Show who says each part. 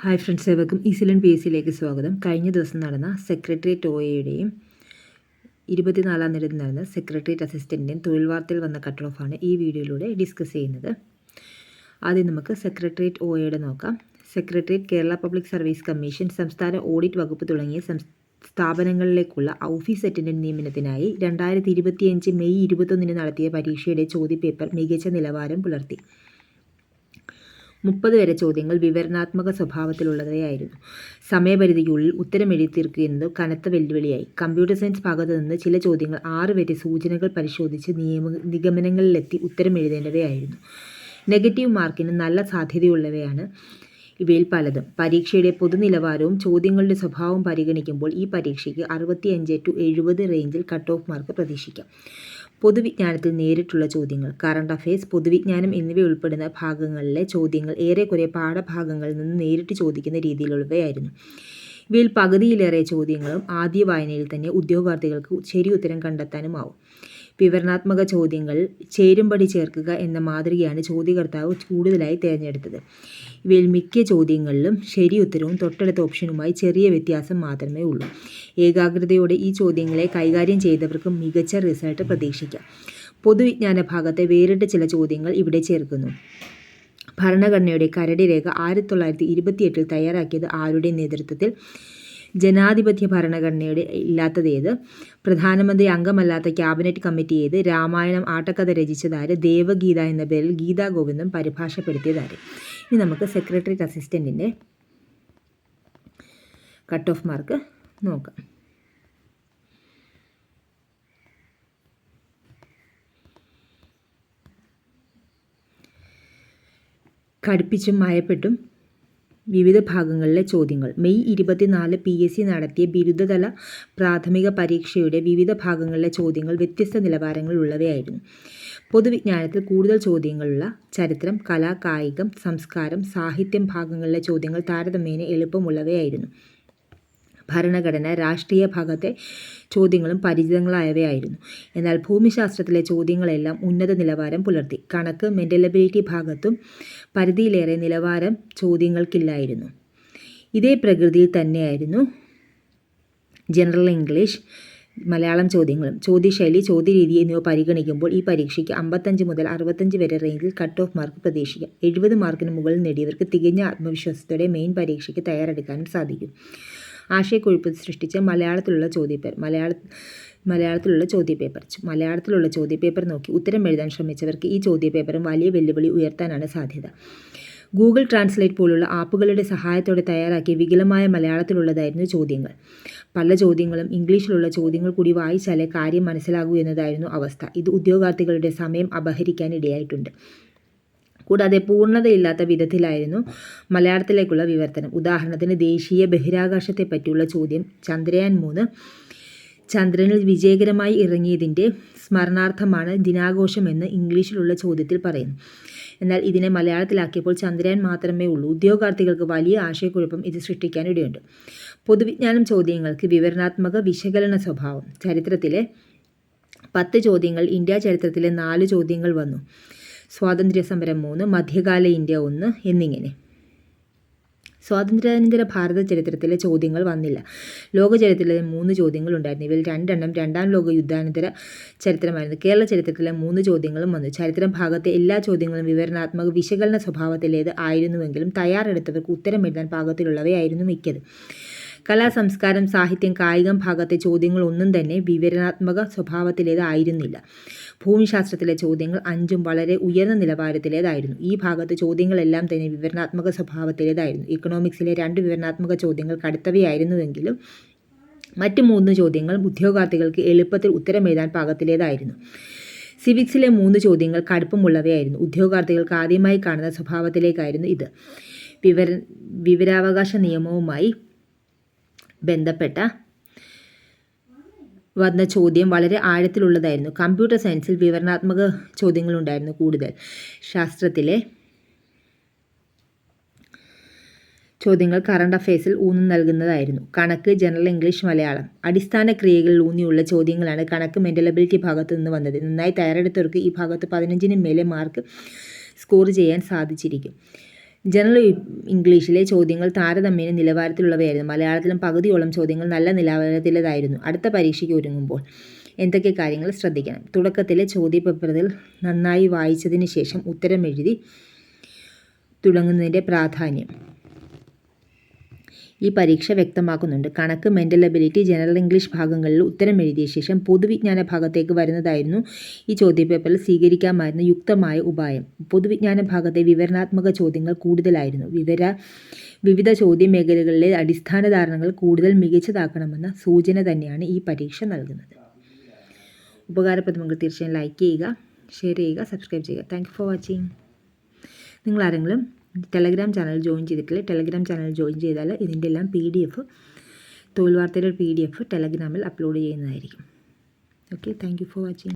Speaker 1: Hi friends, ഏവർക്കും ഈസിലൻ P S സിയിലേക്ക് സ്വാഗതം. കഴിഞ്ഞ ദിവസം നടന്ന സെക്രട്ടേറിയറ്റ് OAയുടെയും 24-ാം തീയതി നടന്ന സെക്രട്ടേറിയറ്റ് അസിസ്റ്റൻറ്റിൻ്റെയും തൊഴിൽ വാർത്തയിൽ വന്ന കട്ട് ഓഫാണ് ഈ വീഡിയോയിലൂടെ ഡിസ്കസ് ചെയ്യുന്നത്. ആദ്യം നമുക്ക് സെക്രട്ടേറിയറ്റ് OAയുടെ നോക്കാം. Secretariat, Kerala public service commission, സംസ്ഥാന ഓഡിറ്റ് വകുപ്പ് തുടങ്ങിയ സ്ഥാപനങ്ങളിലേക്കുള്ള ഓഫീസ് അറ്റൻഡൻറ്റ് നിയമനത്തിനായി 2025 മെയ് 21 നടത്തിയ പരീക്ഷയുടെ ചോദ്യപേപ്പർ മികച്ച നിലവാരം പുലർത്തി. 30 വരെ ചോദ്യങ്ങൾ വിവരണാത്മക സ്വഭാവത്തിലുള്ളവയായിരുന്നു. സമയപരിധിക്കുള്ളിൽ ഉത്തരം എഴുതി തീർക്കുന്നത് കനത്ത വെല്ലുവിളിയായി. കമ്പ്യൂട്ടർ സയൻസ് ഭാഗത്തു നിന്ന് ചില ചോദ്യങ്ങൾ 6 വരെ സൂചനകൾ പരിശോധിച്ച് നിഗമനങ്ങളിലെത്തി ഉത്തരം എഴുതേണ്ടവയായിരുന്നു. നെഗറ്റീവ് മാർക്കിന് നല്ല സാധ്യതയുള്ളവയാണ് ഇവയിൽ പലതും. പരീക്ഷയുടെ പൊതുനിലവാരവും ചോദ്യങ്ങളുടെ സ്വഭാവവും പരിഗണിക്കുമ്പോൾ ഈ പരീക്ഷയ്ക്ക് 65 to 70 റേഞ്ചിൽ കട്ട് ഓഫ് മാർക്ക് പ്രതീക്ഷിക്കാം. പൊതുവിജ്ഞാനത്തിൽ നേരിട്ടുള്ള ചോദ്യങ്ങൾ, കറണ്ട് അഫയേഴ്സ്, പൊതുവിജ്ഞാനം എന്നിവയുൾപ്പെടുന്ന ഭാഗങ്ങളിലെ ചോദ്യങ്ങൾ ഏറെക്കുറെ പാഠഭാഗങ്ങളിൽ നിന്ന് നേരിട്ട് ചോദിക്കുന്ന രീതിയിലുള്ളവയായിരുന്നു. ഇവയിൽ പകുതിയിലേറെ ചോദ്യങ്ങളും ആദ്യ വായനയിൽ തന്നെ ഉദ്യോഗാർത്ഥികൾക്ക് ശരി ഉത്തരം കണ്ടെത്താനുമാവും. വിവരണാത്മക ചോദ്യങ്ങൾ ചേരുംപടി ചേർക്കുക എന്ന മാതൃകയാണ് ചോദ്യകർത്താവ് കൂടുതലായി തിരഞ്ഞെടുത്തത്. ഇവയിൽ മിക്ക ചോദ്യങ്ങളിലും ശരി ഉത്തരവും തൊട്ടടുത്ത ഓപ്ഷനുമായി ചെറിയ വ്യത്യാസം മാത്രമേ ഉള്ളൂ. ഏകാഗ്രതയോടെ ഈ ചോദ്യങ്ങളെ കൈകാര്യം ചെയ്തവർക്ക് മികച്ച റിസൾട്ട് പ്രതീക്ഷിക്കാം. പൊതുവിജ്ഞാന ഭാഗത്തെ വേറിട്ട ചില ചോദ്യങ്ങൾ ഇവിടെ ചേർക്കുന്നു. ഭരണഘടനയുടെ കരട് രേഖ 1928 തയ്യാറാക്കിയത് ആരുടെ നേതൃത്വത്തിൽ? ജനാധിപത്യ ഭരണഘടനയുടെ ഇല്ലാത്തതേത്? പ്രധാനമന്ത്രി അംഗമല്ലാത്ത ക്യാബിനറ്റ് കമ്മിറ്റി ഏത്? രാമായണം ആട്ടക്കഥ രചിച്ചതാര്? ദേവഗീത എന്ന പേരിൽ ഗീതാഗോവിന്ദം പരിഭാഷപ്പെടുത്തിയതാര്? ഇനി നമുക്ക് സെക്രട്ടേറിയറ്റ് അസിസ്റ്റൻറ്റിൻ്റെ കട്ട് ഓഫ് മാർക്ക് നോക്കാം. കടുപ്പിച്ചും മയപ്പെട്ടും വിവിധ ഭാഗങ്ങളിലെ ചോദ്യങ്ങൾ. മെയ് 24 PSC നടത്തിയ ബിരുദതല പ്രാഥമിക പരീക്ഷയുടെ വിവിധ ഭാഗങ്ങളിലെ ചോദ്യങ്ങൾ വ്യത്യസ്ത നിലവാരങ്ങളുള്ളവയായിരുന്നു. പൊതുവിജ്ഞാനത്തിൽ കൂടുതൽ ചോദ്യങ്ങളുള്ള ചരിത്രം, കല, കായികം, സംസ്കാരം, സാഹിത്യം ഭാഗങ്ങളിലെ ചോദ്യങ്ങൾ താരതമ്യേന എളുപ്പമുള്ളവയായിരുന്നു. ഭരണഘടന, രാഷ്ട്രീയ ഭാഗത്തെ ചോദ്യങ്ങളും പരിചിതങ്ങളായവയായിരുന്നു. എന്നാൽ ഭൂമിശാസ്ത്രത്തിലെ ചോദ്യങ്ങളെല്ലാം ഉന്നത നിലവാരം പുലർത്തി. കണക്ക്, മെൻ്റൽ എബിലിറ്റി ഭാഗത്തും പരിധിയിലേറെ നിലവാരം ചോദ്യങ്ങൾക്കില്ലായിരുന്നു. ഇതേ പ്രകൃതിയിൽ തന്നെയായിരുന്നു ജനറൽ ഇംഗ്ലീഷ്, മലയാളം ചോദ്യങ്ങളും. ചോദ്യശൈലി, ചോദ്യരീതി എന്നിവ പരിഗണിക്കുമ്പോൾ ഈ പരീക്ഷയ്ക്ക് 55 മുതൽ 65 വരെ റേഞ്ചിൽ കട്ട് ഓഫ് മാർക്ക് പ്രതീക്ഷിക്കാം. 70 മാർക്കിന് മുകളിൽ നേടിയവർക്ക് തികഞ്ഞ ആത്മവിശ്വാസത്തോടെ മെയിൻ പരീക്ഷയ്ക്ക് തയ്യാറെടുക്കാനും സാധിക്കും. ആശയക്കുഴപ്പം സൃഷ്ടിച്ച മലയാളത്തിലുള്ള ചോദ്യപേപ്പർ നോക്കി ഉത്തരം എഴുതാൻ ശ്രമിച്ചവർക്ക് ഈ ചോദ്യപേപ്പറും വലിയ വെല്ലുവിളി ഉയർത്താനാണ് സാധ്യത. ഗൂഗിൾ ട്രാൻസ്ലേറ്റ് പോലുള്ള ആപ്പുകളുടെ സഹായത്തോടെ തയ്യാറാക്കിയ വികലമായ മലയാളത്തിലുള്ളതായിരുന്നു ചോദ്യങ്ങൾ. പല ചോദ്യങ്ങളും ഇംഗ്ലീഷിലുള്ള ചോദ്യങ്ങൾ കൂടി വായിച്ചാലേ കാര്യം മനസ്സിലാകൂ എന്നതായിരുന്നു അവസ്ഥ. ഇത് ഉദ്യോഗാർത്ഥികളുടെ സമയം അപഹരിക്കാൻ ഇടയായിട്ടുണ്ട്. കൂടാതെ പൂർണ്ണതയില്ലാത്ത വിധത്തിലായിരുന്നു മലയാളത്തിലേക്കുള്ള വിവർത്തനം. ഉദാഹരണത്തിന്, ദേശീയ ബഹിരാകാശത്തെപ്പറ്റിയുള്ള ചോദ്യം ചന്ദ്രയാൻ 3 ചന്ദ്രനിൽ വിജയകരമായി ഇറങ്ങിയതിൻ്റെ സ്മരണാർത്ഥമാണ് ദിനാഘോഷമെന്ന് ഇംഗ്ലീഷിലുള്ള ചോദ്യത്തിൽ പറയുന്നു. എന്നാൽ ഇതിനെ മലയാളത്തിലാക്കിയപ്പോൾ ചന്ദ്രയാൻ മാത്രമേ ഉള്ളൂ. ഉദ്യോഗാർത്ഥികൾക്ക് വലിയ ആശയക്കുഴപ്പം ഇത് സൃഷ്ടിക്കാനിടയുണ്ട്. പൊതുവിജ്ഞാനം ചോദ്യങ്ങൾക്ക് വിവരണാത്മക വിശകലന സ്വഭാവം. ചരിത്രത്തിലെ 10 ചോദ്യങ്ങൾ, ഇന്ത്യ ചരിത്രത്തിലെ 4 ചോദ്യങ്ങൾ വന്നു. സ്വാതന്ത്ര്യസമരം 3, മധ്യകാല ഇന്ത്യ 1 എന്നിങ്ങനെ. സ്വാതന്ത്ര്യാനന്തര ഭാരത ചരിത്രത്തിലെ ചോദ്യങ്ങൾ വന്നില്ല. ലോക ചരിത്രത്തിലെ 3 ചോദ്യങ്ങൾ ഉണ്ടായിരുന്നു. ഇവയിൽ 2 എണ്ണം രണ്ടാം ലോക യുദ്ധാനന്തര ചരിത്രമായിരുന്നു. കേരള ചരിത്രത്തിലെ 3 ചോദ്യങ്ങളും വന്നു. ചരിത്രം ഭാഗത്തെ എല്ലാ ചോദ്യങ്ങളും വിവരണാത്മക വിശകലന സ്വഭാവത്തിലേത് ആയിരുന്നുവെങ്കിലും തയ്യാറെടുത്തവർക്ക് ഉത്തരം എഴുതാൻ പാകത്തിലുള്ളവയായിരുന്നു മിക്കത്. കലാ, സംസ്കാരം, സാഹിത്യം, കായികം ഭാഗത്തെ ചോദ്യങ്ങൾ ഒന്നും തന്നെ വിവരണാത്മക സ്വഭാവത്തിലേത് ആയിരുന്നില്ല. ഭൂമിശാസ്ത്രത്തിലെ ചോദ്യങ്ങൾ 5ഉം വളരെ ഉയർന്ന നിലവാരത്തിലേതായിരുന്നു. ഈ ഭാഗത്ത് ചോദ്യങ്ങളെല്ലാം തന്നെ വിവരണാത്മക സ്വഭാവത്തിലേതായിരുന്നു. ഇക്കണോമിക്സിലെ 2 വിവരണാത്മക ചോദ്യങ്ങൾ കടുത്തവയായിരുന്നുവെങ്കിലും മറ്റ് 3 ചോദ്യങ്ങൾ ഉദ്യോഗാർത്ഥികൾക്ക് എളുപ്പത്തിൽ ഉത്തരം എഴുതാൻ പാകത്തിലേതായിരുന്നു. സിവിക്സിലെ 3 ചോദ്യങ്ങൾ കടുപ്പമുള്ളവയായിരുന്നു. ഉദ്യോഗാർത്ഥികൾക്ക് ആദ്യമായി കാണുന്ന സ്വഭാവത്തിലേക്കായിരുന്നു ഇത്. വിവരാവകാശ നിയമവുമായി ബന്ധപ്പെട്ട വന്ന ചോദ്യം വളരെ ആഴത്തിലുള്ളതായിരുന്നു. കമ്പ്യൂട്ടർ സയൻസിൽ വിവരണാത്മക ചോദ്യങ്ങളുണ്ടായിരുന്നു കൂടുതൽ. ശാസ്ത്രത്തിലെ ചോദ്യങ്ങൾ കറണ്ട് അഫയേഴ്സിൽ ഊന്നൽ നൽകുന്നതായിരുന്നു. കണക്ക്, ജനറൽ ഇംഗ്ലീഷ്, മലയാളം അടിസ്ഥാന ക്രിയകളിൽ ഊന്നിയുള്ള ചോദ്യങ്ങളാണ് കണക്ക്, മെൻ്റൽ എബിലിറ്റി ഭാഗത്തു നിന്ന് വന്നത്. നന്നായി തയ്യാറെടുത്തവർക്ക് ഈ ഭാഗത്ത് 15ന് മേലെ മാർക്ക് സ്കോർ ചെയ്യാൻ സാധിച്ചിരിക്കും. ജനറൽ ഇംഗ്ലീഷിലെ ചോദ്യങ്ങൾ താരതമ്യേന നിലവാരത്തിലുള്ളവയായിരുന്നു. മലയാളത്തിലും പകുതിയോളം ചോദ്യങ്ങൾ നല്ല നിലവാരത്തിലേതായിരുന്നു. അടുത്ത പരീക്ഷയ്ക്ക് ഒരുങ്ങുമ്പോൾ എന്തൊക്കെ കാര്യങ്ങൾ ശ്രദ്ധിക്കണം? തുടക്കത്തിലെ ചോദ്യപേപ്പറുകൾ നന്നായി വായിച്ചതിന് ശേഷം ഉത്തരം എഴുതി തുടങ്ങുന്നതിൻ്റെ പ്രാധാന്യം ഈ പരീക്ഷ വ്യക്തമാക്കുന്നുണ്ട്. കണക്ക്, മെൻ്റൽ എബിലിറ്റി, ജനറൽ ഇംഗ്ലീഷ് ഭാഗങ്ങളിൽ ഉത്തരം എഴുതിയ ശേഷം പൊതുവിജ്ഞാന ഭാഗത്തേക്ക് വരുന്നതായിരുന്നു ഈ ചോദ്യപേപ്പറിൽ സ്വീകരിക്കാമായിരുന്ന യുക്തമായ ഉപായം. പൊതുവിജ്ഞാന ഭാഗത്തെ വിവരണാത്മക ചോദ്യങ്ങൾ കൂടുതലായിരുന്നു. വിവിധ ചോദ്യമേഖലകളിലെ അടിസ്ഥാന ധാരണകൾ കൂടുതൽ മികച്ചതാക്കണമെന്ന സൂചന തന്നെയാണ് ഈ പരീക്ഷ നൽകുന്നത്. ഉപകാരപ്രദമെങ്കിൽ തീർച്ചയായും ലൈക്ക് ചെയ്യുക, ഷെയർ ചെയ്യുക, സബ്സ്ക്രൈബ് ചെയ്യുക. Thank you for watching. നിങ്ങളാരെങ്കിലും ടെലഗ്രാം ചാനൽ ജോയിൻ ചെയ്തിട്ടില്ല, ടെലഗ്രാം ചാനൽ ജോയിൻ ചെയ്താൽ ഇതിൻ്റെ എല്ലാം PDF, തൊഴിൽ വാർത്തയുടെ PDF ടെലഗ്രാമിൽ അപ്ലോഡ് ചെയ്യുന്നതായിരിക്കും. Okay, thank you for watching.